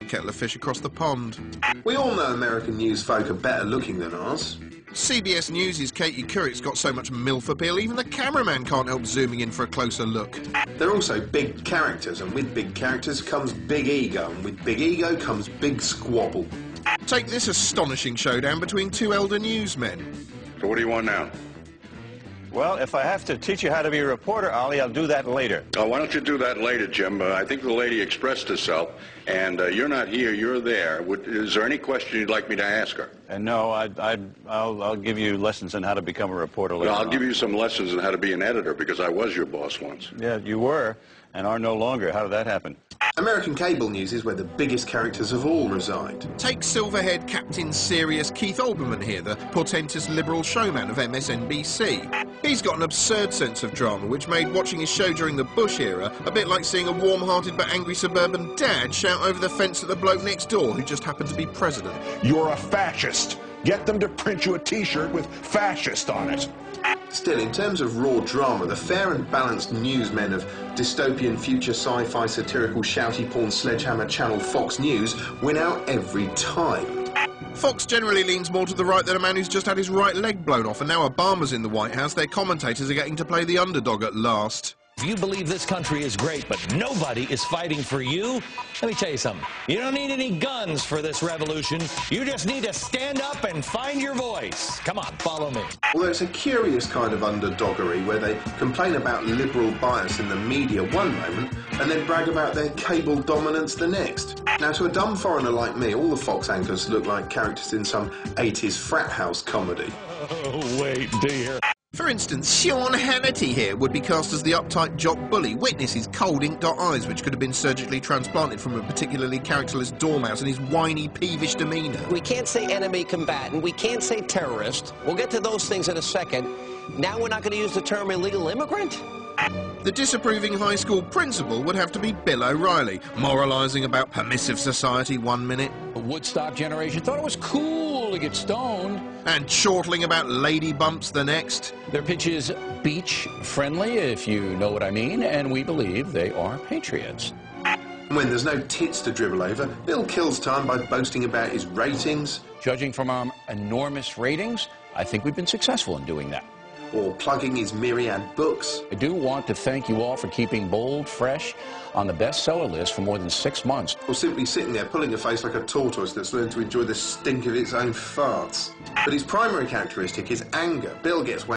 kettle of fish across the pond. We all know American news folk are better looking than ours. CBS News' Katie Couric's got so much MILF appeal, even the cameraman can't help zooming in for a closer look. They're also big characters, and with big characters comes big ego, and with big ego comes big squabble. Take this astonishing showdown between two elder newsmen. So what do you want now? Well, if I have to teach you how to be a reporter, Ollie, I'll do that later. Oh, why don't you do that later, Jim? I think the lady expressed herself, and you're not here, you're there. Is there any question you'd like me to ask her? And no, I'll give you lessons on how to become a reporter later. I'll give you some lessons on how to be an editor, because I was your boss once. Yeah, you were, and are no longer. How did that happen? American cable news is where the biggest characters of all reside. Take silver-haired Captain Serious Keith Olbermann here, the portentous liberal showman of MSNBC. He's got an absurd sense of drama, which made watching his show during the Bush era a bit like seeing a warm-hearted but angry suburban dad shout over the fence at the bloke next door who just happened to be president. You're a fascist. Get them to print you a T-shirt with fascist on it. Still, in terms of raw drama, the fair and balanced newsmen of dystopian future sci-fi satirical shouty porn sledgehammer channel Fox News win out every time. Fox generally leans more to the right than a man who's just had his right leg blown off, and now Obama's in the White House, their commentators are getting to play the underdog at last. If you believe this country is great, but nobody is fighting for you, let me tell you something. You don't need any guns for this revolution. You just need to stand up and find your voice. Come on, follow me. Although it's a curious kind of underdoggery where they complain about liberal bias in the media one moment and then brag about their cable dominance the next. Now, to a dumb foreigner like me, all the Fox anchors look like characters in some 80s frat house comedy. Oh, wait, dear. For instance, Sean Hannity here would be cast as the uptight jock bully. Witness his cold ink-dot eyes, which could have been surgically transplanted from a particularly characterless dormouse, and his whiny, peevish demeanour. We can't say enemy combatant. We can't say terrorist. We'll get to those things in a second. Now we're not going to use the term illegal immigrant? The disapproving high school principal would have to be Bill O'Reilly, moralising about permissive society one minute. The Woodstock generation thought it was cool to get stoned. And chortling about lady bumps the next. Their pitch is beach-friendly, if you know what I mean, and we believe they are patriots. When there's no tits to dribble over, Bill kills time by boasting about his ratings. Judging from our enormous ratings, I think we've been successful in doing that. Or plugging his myriad books. I do want to thank you all for keeping Bold fresh on the bestseller list for more than 6 months. Or simply sitting there pulling a face like a tortoise that's learned to enjoy the stink of its own farts. But his primary characteristic is anger. Bill gets